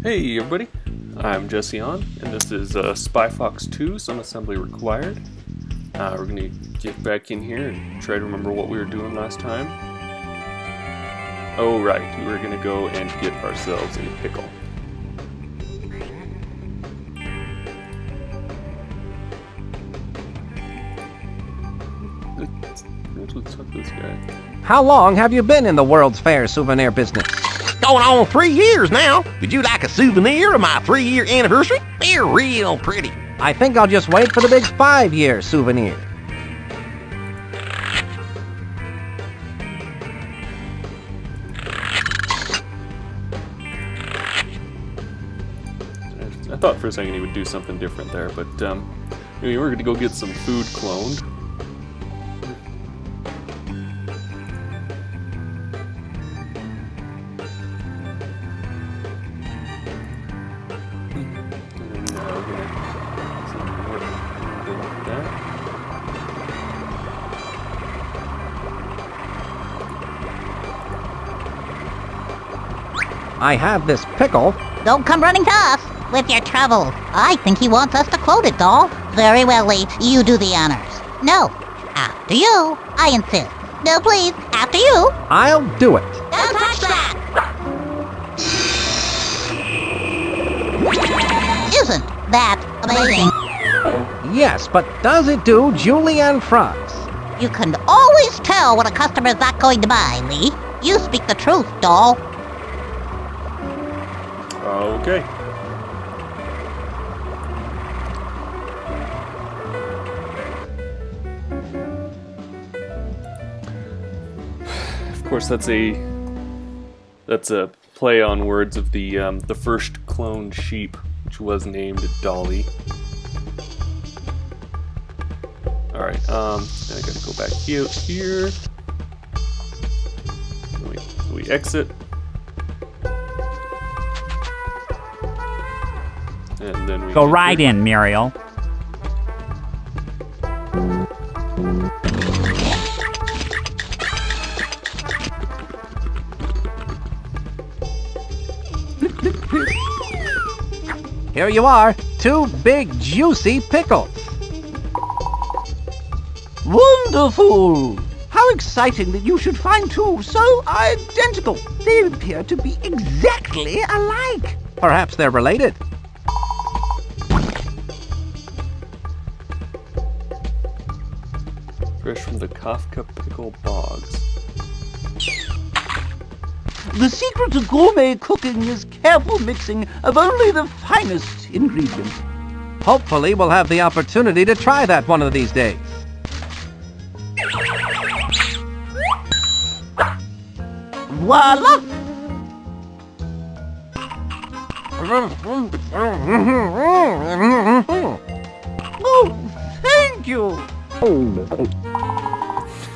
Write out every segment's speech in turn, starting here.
Hey everybody, I'm Jesse On, and this is Spy Fox 2, some assembly required. We're going to get back in here and try to remember what we were doing last time. Oh right, we were going to go and get ourselves a pickle. Let's talk to this guy. How long have you been in the World's Fair souvenir business? Going on 3 years now. Would you like a souvenir of my 3-year anniversary? They're real pretty. I think I'll just wait for the big 5-year souvenir. I thought for a second he would do something different there, but we were going to go get some food cloned. I have this pickle. Don't come running to us with your trouble. I think he wants us to quote it, doll. Very well, Lee. You do the honors. No. After you. I insist. No, please. After you. I'll do it. Don't touch that! Isn't that amazing? Yes, but does it do julienne fries? You can always tell when a customer's not going to buy, Lee. You speak the truth, doll. Okay. Of course, that's a play on words of the first cloned sheep, which was named Dolly. All right. Then I gotta go back here. We exit. And then we go right in, Muriel. Here you are, 2 big juicy pickles. Wonderful! How exciting that you should find 2 so identical. They appear to be exactly alike. Perhaps they're related. Fresh from the Kafka Pickle Bogs. The secret to gourmet cooking is careful mixing of only the finest ingredients. Hopefully we'll have the opportunity to try that one of these days. Voila! Oh, thank you!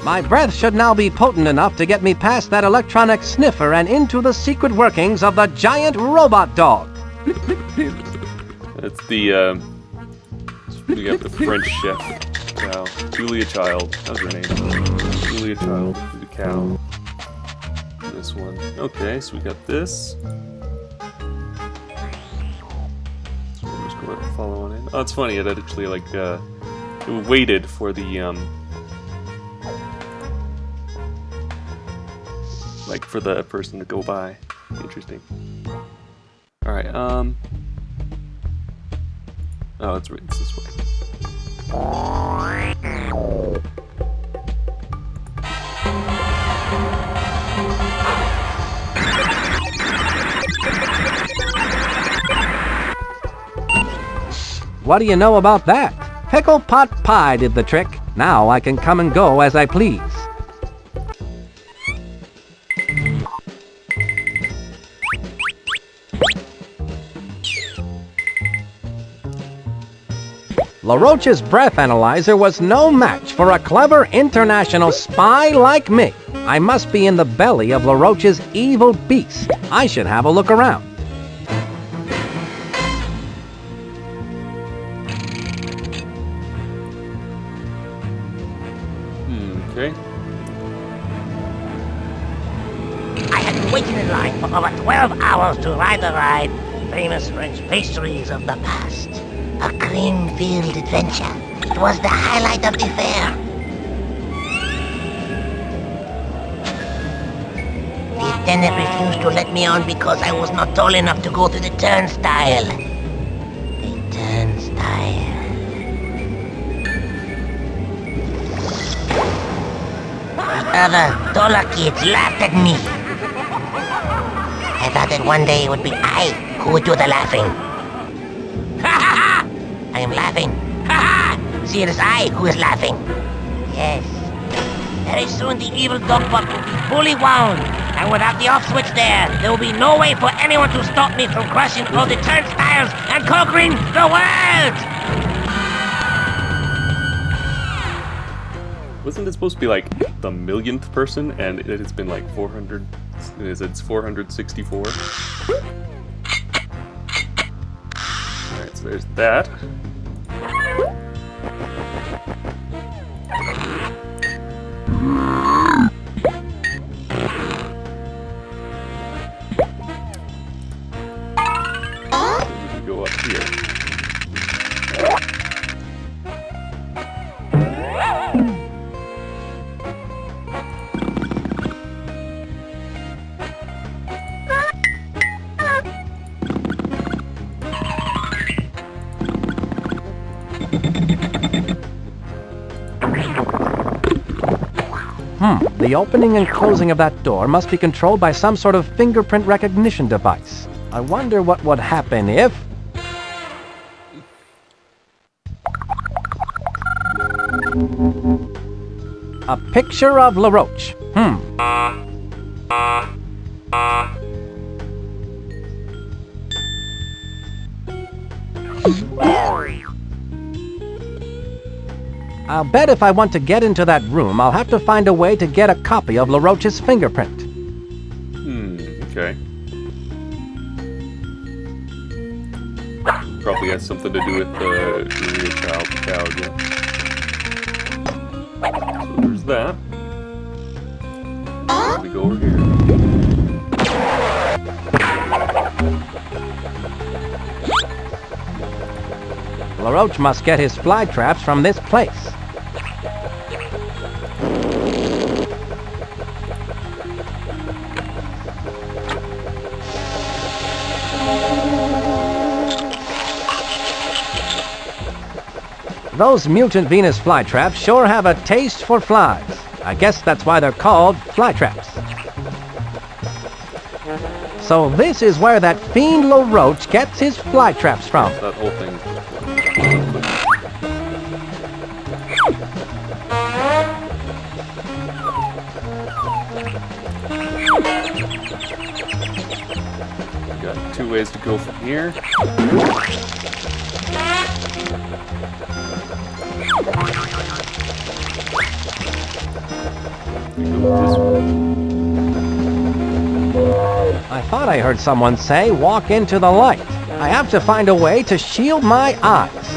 My breath should now be potent enough to get me past that electronic sniffer and into the secret workings of the giant robot dog. That's the we got the French chef cow, Julia Child. That was her name. Julia Child, the cow. This one. Okay, so we got this. So we'll just go ahead and follow on in. Oh, it's funny. It actually it waited for the for the person to go by. Interesting. All right. Oh, it's this way. What do you know about that? Pickle pot pie did the trick. Now I can come and go as I please. LaRoche's breath analyzer was no match for a clever international spy like me. I must be in the belly of LaRoche's evil beast. I should have a look around. Okay. I have been waiting in line for over 12 hours to ride the ride. famous French pastries of the past. A cream-filled adventure. It was the highlight of the fair. The attendant refused to let me on because I was not tall enough to go through the turnstile. The turnstile. The other taller kids laughed at me. I thought that one day it would be I who would do the laughing. Ha ha ha! I am laughing. Ha ha! See, it is I who is laughing. Yes. Very soon the evil dog pup will be fully wound. And without the off switch there will be no way for anyone to stop me from crushing all the turnstiles and conquering the world! Wasn't it supposed to be like the millionth person, and it has been like 400? It's 464. Alright, so there's that. We can go up here. The opening and closing of that door must be controlled by some sort of fingerprint recognition device. I wonder what would happen if... A picture of LaRoche. I'll bet if I want to get into that room, I'll have to find a way to get a copy of LaRoche's fingerprint. Okay. Probably has something to do with the child cow again. So there's that. We go over here. LaRoche must get his fly traps from this place. Those mutant Venus flytraps sure have a taste for flies. I guess that's why they're called flytraps. So this is where that fiend LaRoche gets his flytraps from. That whole thing. Got two ways to go from here. I thought I heard someone say, walk into the light. I have to find a way to shield my eyes.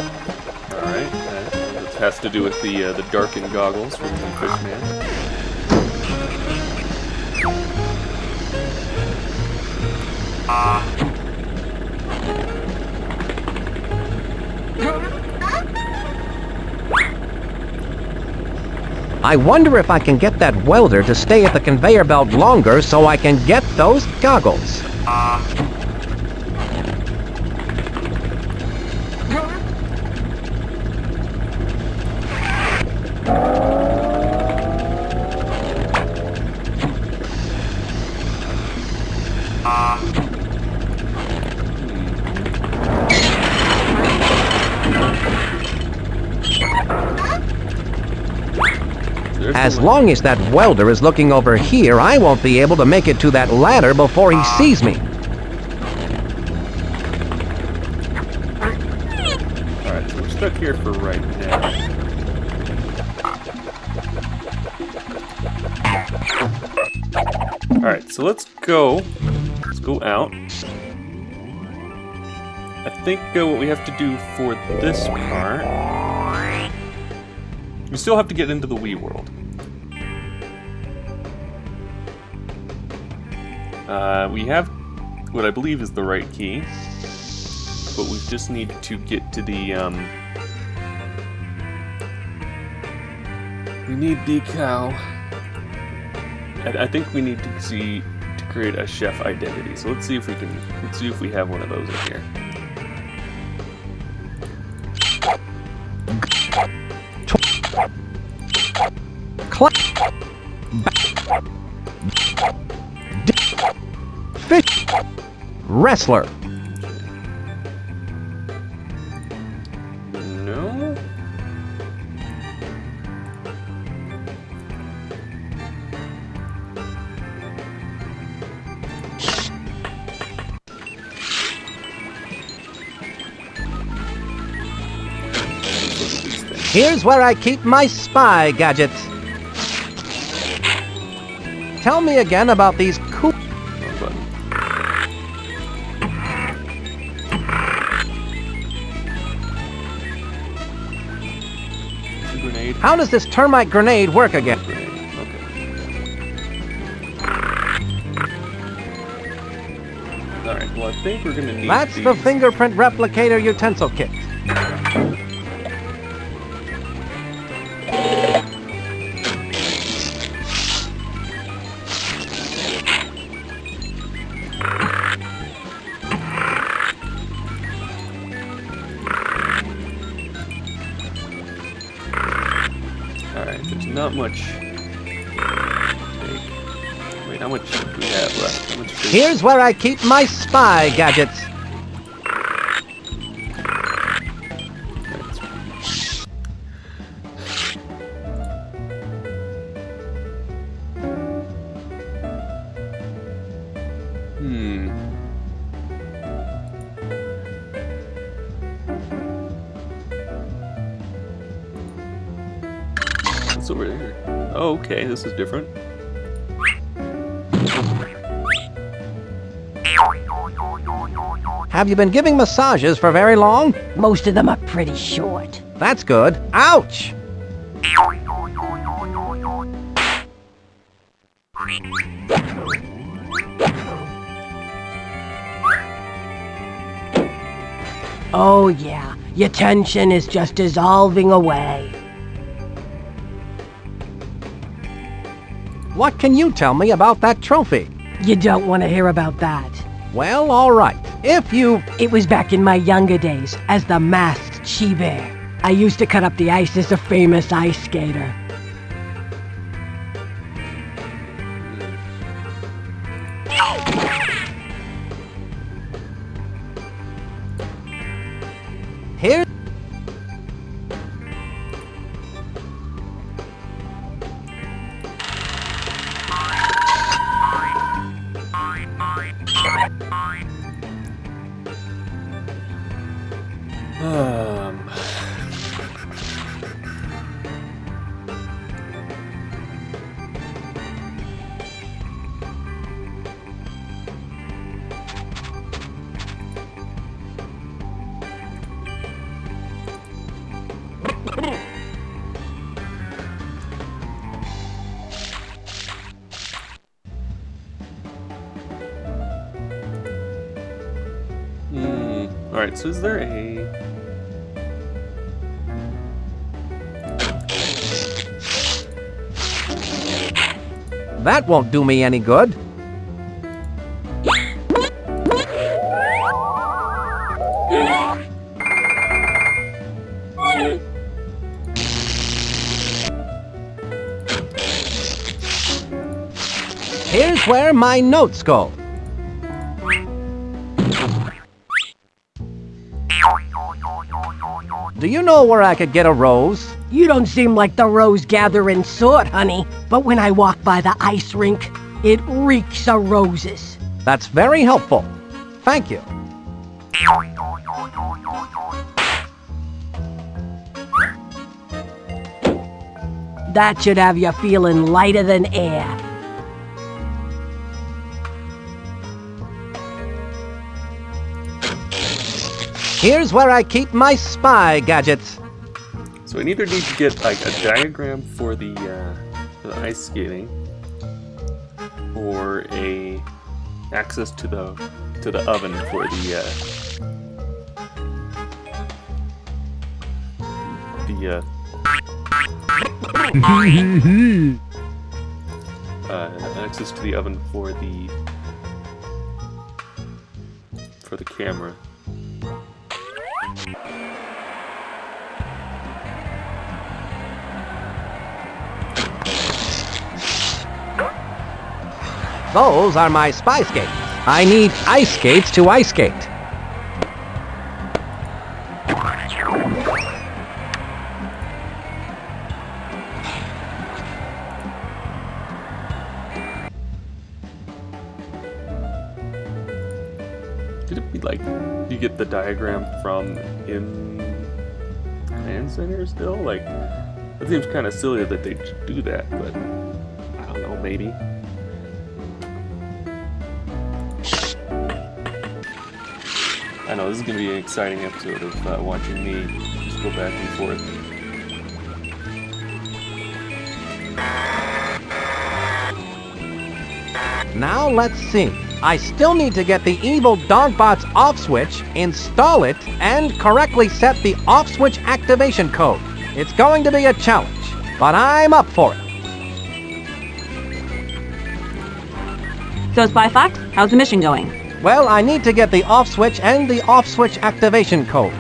Alright, this has to do with the darkened goggles from the Fishman. I wonder if I can get that welder to stay at the conveyor belt longer so I can get those goggles. As long as that welder is looking over here, I won't be able to make it to that ladder before he sees me. Alright, so we're stuck here for right now. Alright, so let's go out. I think what we have to do for this part... We still have to get into the Wii world. We have what I believe is the right key. But we just need to get to the, we need decal. I think we need to create a chef identity. So let's see if we have one of those in here. Fish. Wrestler. No. Here's where I keep my spy gadgets. Tell me again about these cool... Grenade. How does this termite grenade work again? Grenade. Okay. Alright, well I think we're gonna need That's these. the fingerprint replicator utensil kit. Alright, there's not much. Wait, how much do we have left? How much space? Here's where I keep my spy gadgets. What's over here? Oh, okay, this is different. Have you been giving massages for very long? Most of them are pretty short. That's good. Ouch! Oh yeah, your tension is just dissolving away. What can you tell me about that trophy? You don't want to hear about that. Well, all right. If you... It was back in my younger days as the masked she-bear. I used to cut up the ice as a famous ice skater. Here... Alright, so is there a... That won't do me any good. Here's where my notes go. Do you know where I could get a rose? You don't seem like the rose-gathering sort, honey. But when I walk by the ice rink, it reeks of roses. That's very helpful. Thank you. That should have you feeling lighter than air. Here's where I keep my spy gadgets. So I either need to get like a diagram for the ice skating, or a access to the to the oven for access to the oven for the camera. Those are my spy skates. I need ice skates to ice skate. Could it be like you get the diagram from in Command Center still? Like, it seems kind of silly that they do that, but I don't know, maybe. I know, this is going to be an exciting episode of watching me just go back and forth. Now let's see. I still need to get the evil dogbot's off switch, install it, and correctly set the off switch activation code. It's going to be a challenge, but I'm up for it. So, Spy Fox, how's the mission going? Well, I need to get the off switch and the off switch activation code.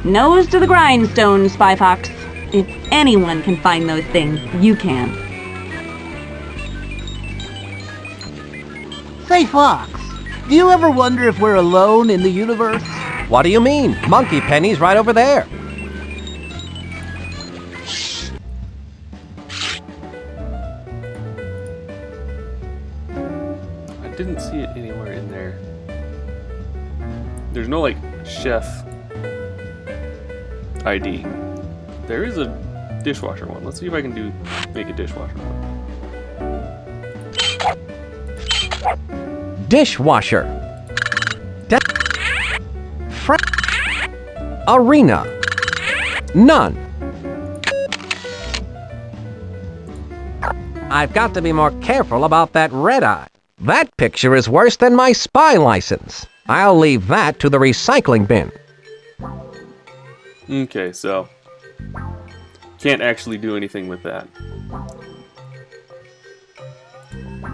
Nose to the grindstone, Spy Fox. If anyone can find those things, you can. Say, Fox, do you ever wonder if we're alone in the universe? What do you mean? Monkey Penny's right over there. I didn't see it anywhere in there. There's no, like, chef ID. There is a dishwasher one. Let's see if I can make a dishwasher one. Dishwasher. Arena. None. I've got to be more careful about that red eye. That picture is worse than my spy license. I'll leave that to the recycling bin. Okay, so can't actually do anything with that.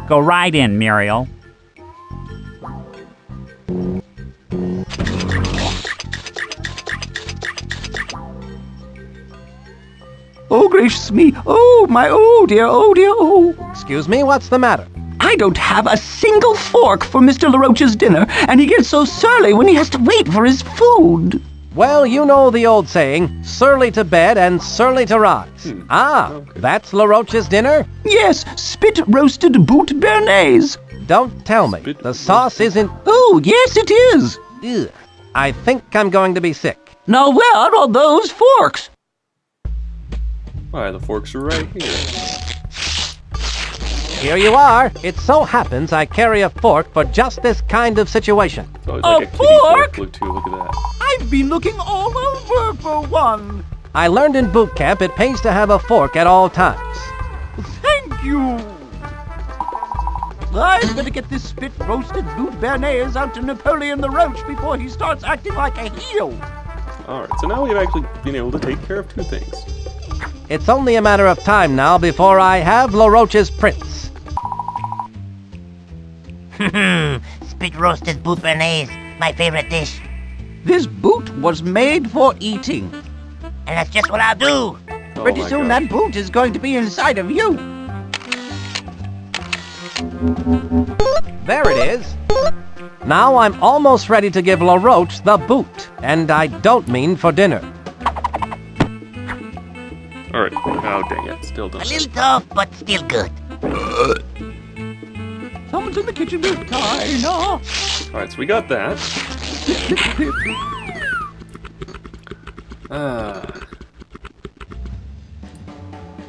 Go right in, Muriel. Oh, gracious me. Oh, my, oh dear, oh dear, oh. Excuse me, what's the matter? I don't have a single fork for Mr. LaRoche's dinner, and he gets so surly when he has to wait for his food. Well, you know the old saying, surly to bed and surly to rise. Okay. That's LaRoche's dinner? Yes, spit-roasted boot béarnaise. Don't tell me. Spit- The sauce isn't... Oh, yes, it is. Ugh. I think I'm going to be sick. Now, where are those forks? Why, the forks are right here. Here you are. It so happens I carry a fork for just this kind of situation. It's always like a kitty fork? fork too. Look at that. I've been looking all over for one. I learned in boot camp it pays to have a fork at all times. Thank you. I'd better get this spit-roasted boot béarnaise out to Napoleon LaRoche before he starts acting like a heel. Alright, so now we've actually been able to take care of two things. It's only a matter of time now before I have LaRoche's prince. Spit-roasted boot béarnaise, my favorite dish. This boot was made for eating. And that's just what I'll do. Oh Pretty my soon gosh. that boot is going to be inside of you. There it is. Now I'm almost ready to give LaRoche the boot. And I don't mean for dinner. Alright. Oh, dang it. Still A don't. little tough, but still good. Someone's in the kitchen with Tina. Alright, so we got that.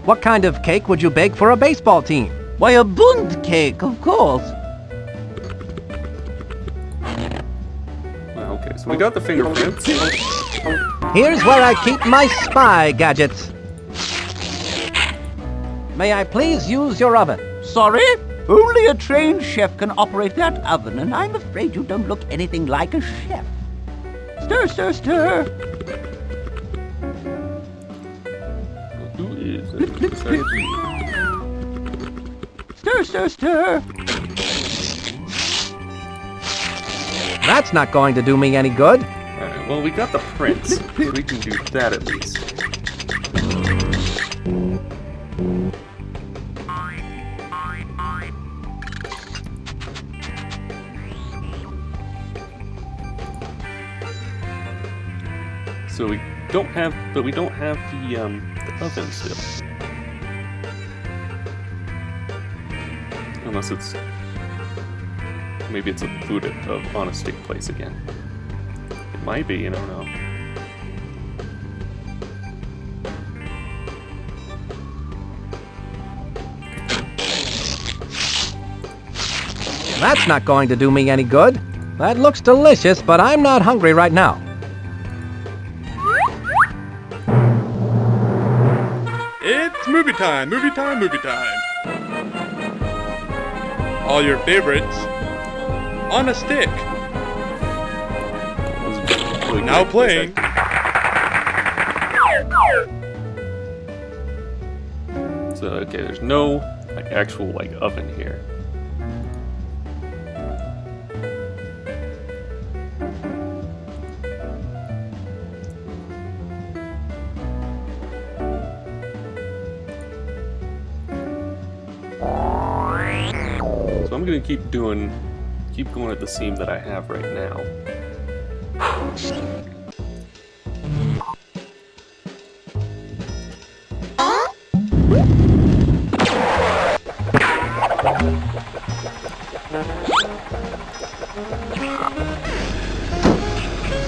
What kind of cake would you bake for a baseball team? Why, a Bund cake, of course. Okay, so we got the fingerprints. Here's where I keep my spy gadgets. May I please use your oven? Sorry? Only a trained chef can operate that oven, and I'm afraid you don't look anything like a chef. Stir, stir, stir. Who is it? Besides me? Stir, stir, stir. That's not going to do me any good. Alright, well, we got the prints, so we can do that at least. So we don't have the oven still. Unless it's, maybe it's a food on a stick place again. It might be, I don't know. That's not going to do me any good. That looks delicious, but I'm not hungry right now. It's movie time, movie time, movie time. All your favorites on a stick. Now playing. So, okay, there's no actual oven here. So I'm gonna keep going at the seam that I have right now.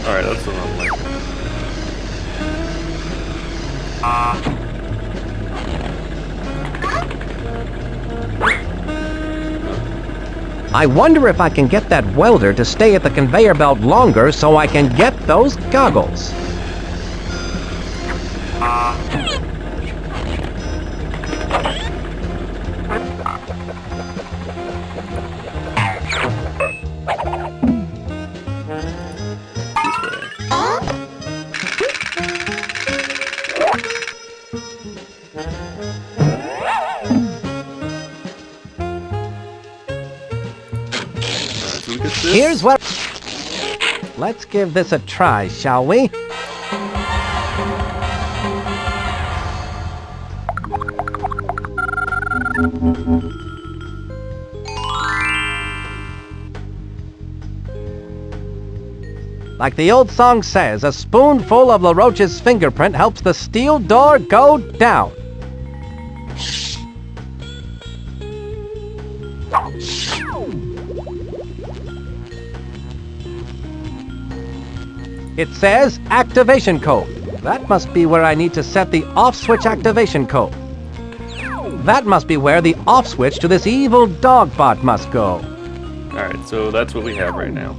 Alright, that's the wrong way. I wonder if I can get that welder to stay at the conveyor belt longer so I can get those goggles. This way. Alright, so we get this. Here's what... Let's give this a try, shall we? Like the old song says, a spoonful of LaRoche's fingerprint helps the steel door go down. It says activation code. That must be where I need to set the off switch activation code. That must be where the off switch to this evil dog bot must go. Alright, so that's what we have right now.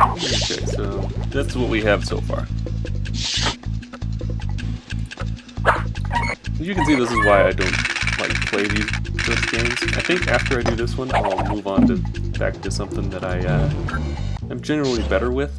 Okay, so that's what we have so far. As you can see, this is why I don't play these games. I think after I do this one, I'll move on to back to something that I am generally better with.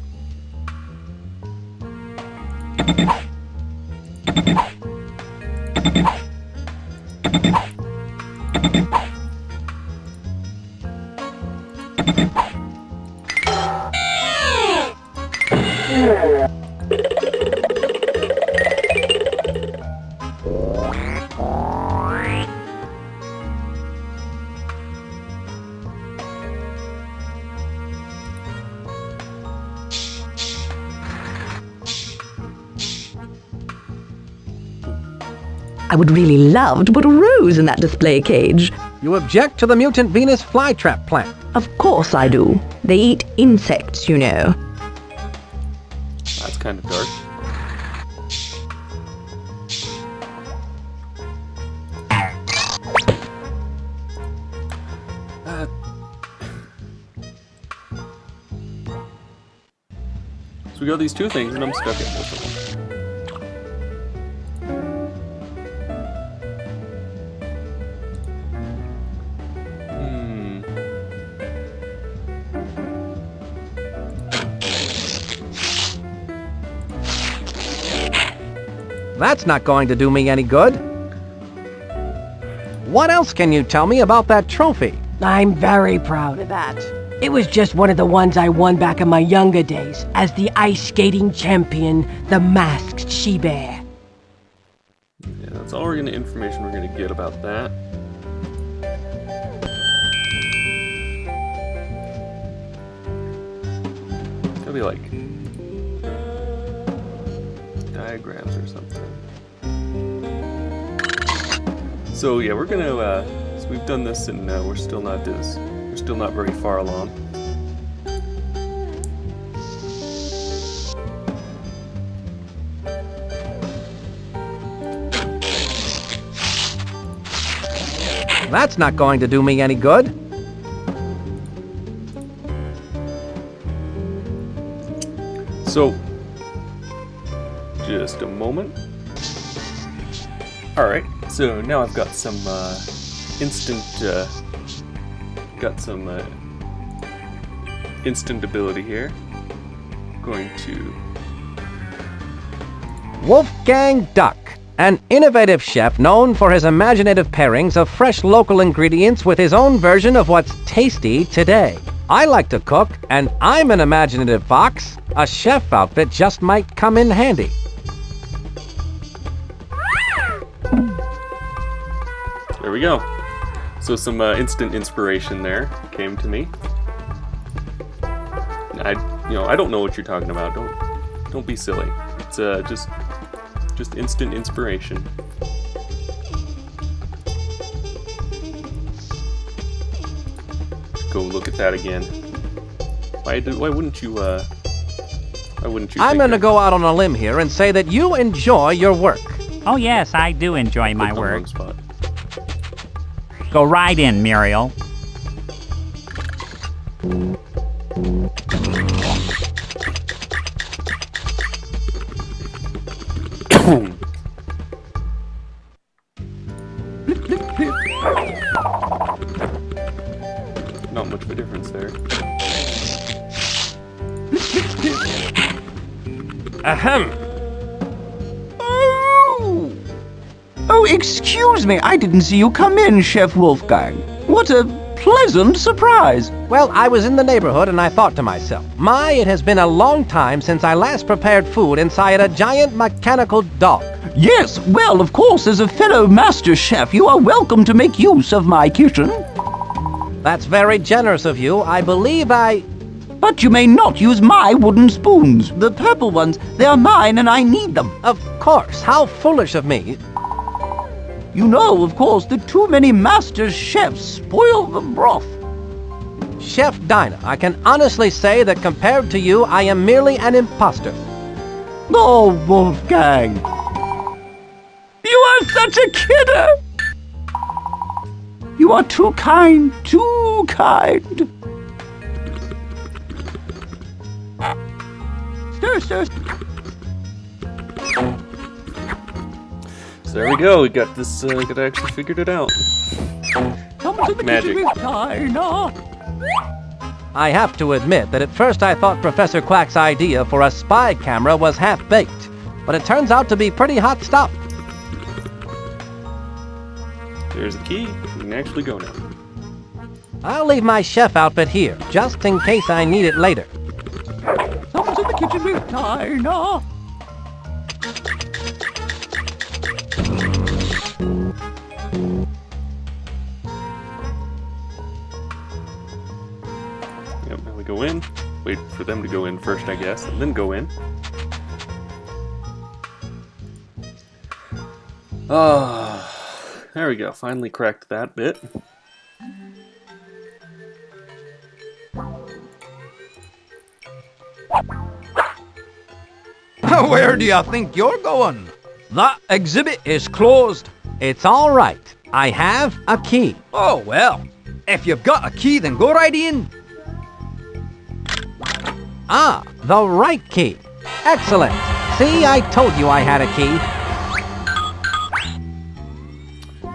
I would really love to put a rose in that display cage. You object to the mutant Venus flytrap plant. Of course I do. They eat insects, you know. That's kind of dark. So we got these two things, and I'm stuck at both of them. That's not going to do me any good. What else can you tell me about that trophy? I'm very proud of that. It was just one of the ones I won back in my younger days as the ice skating champion, the masked she-bear. Yeah, that's all information we're gonna get about that. It's gonna be like diagrams or something. So yeah, we're gonna. So we've done this, and we're still not very far along. That's not going to do me any good. So, just a moment. Alright, so now I've got some instant ability here. Going to Wolfgang Duck, an innovative chef known for his imaginative pairings of fresh local ingredients with his own version of what's tasty today. I like to cook, and I'm an imaginative fox. A chef outfit just might come in handy. There we go. So some instant inspiration there came to me. I don't know what you're talking about. Don't be silly. It's just instant inspiration. Go look at that again. Why wouldn't you? I'm gonna go out on a limb here and say that you enjoy your work. Oh yes, I do enjoy my Clicked on the work. wrong spot. Go right in, Muriel. Not much of a difference there. Ahem. Oh, excuse me. I didn't see you come in, Chef Wolfgang. What a pleasant surprise. Well, I was in the neighborhood and I thought to myself, it has been a long time since I last prepared food inside a giant mechanical dog. Yes, well, of course, as a fellow master chef, you are welcome to make use of my kitchen. That's very generous of you. I believe But you may not use my wooden spoons. The purple ones, they are mine and I need them. Of course, how foolish of me. You know, of course, that too many master chefs spoil the broth. Chef Dinah, I can honestly say that compared to you, I am merely an imposter. Oh, Wolfgang. You are such a kidder. You are too kind, too kind. Stir. So there we go. We got this. Got actually figured it out. Magic. I have to admit that at first I thought Professor Quack's idea for a spy camera was half-baked, but it turns out to be pretty hot stuff. There's the key. We can actually go now. I'll leave my chef outfit here, just in case I need it later. Someone's in the kitchen with Dinah. Yep, now we go in. Wait for them to go in first, I guess, and then go in. There we go. Finally cracked that bit. Where do you think you're going? That exhibit is closed. It's all right. I have a key. Oh, well. If you've got a key, then go right in. Ah, the right key. Excellent. See, I told you I had a key.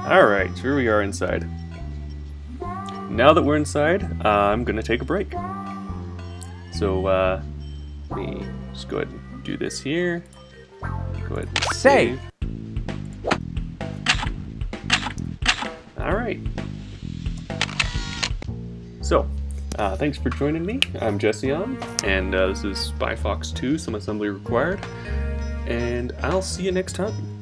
Alright, here we are inside. Now that we're inside, I'm gonna take a break. So, let me just go ahead and do this here. Go ahead and save. Alright. So, thanks for joining me. I'm Jesse on, and this is Spy Fox 2, Some Assembly Required. And I'll see you next time.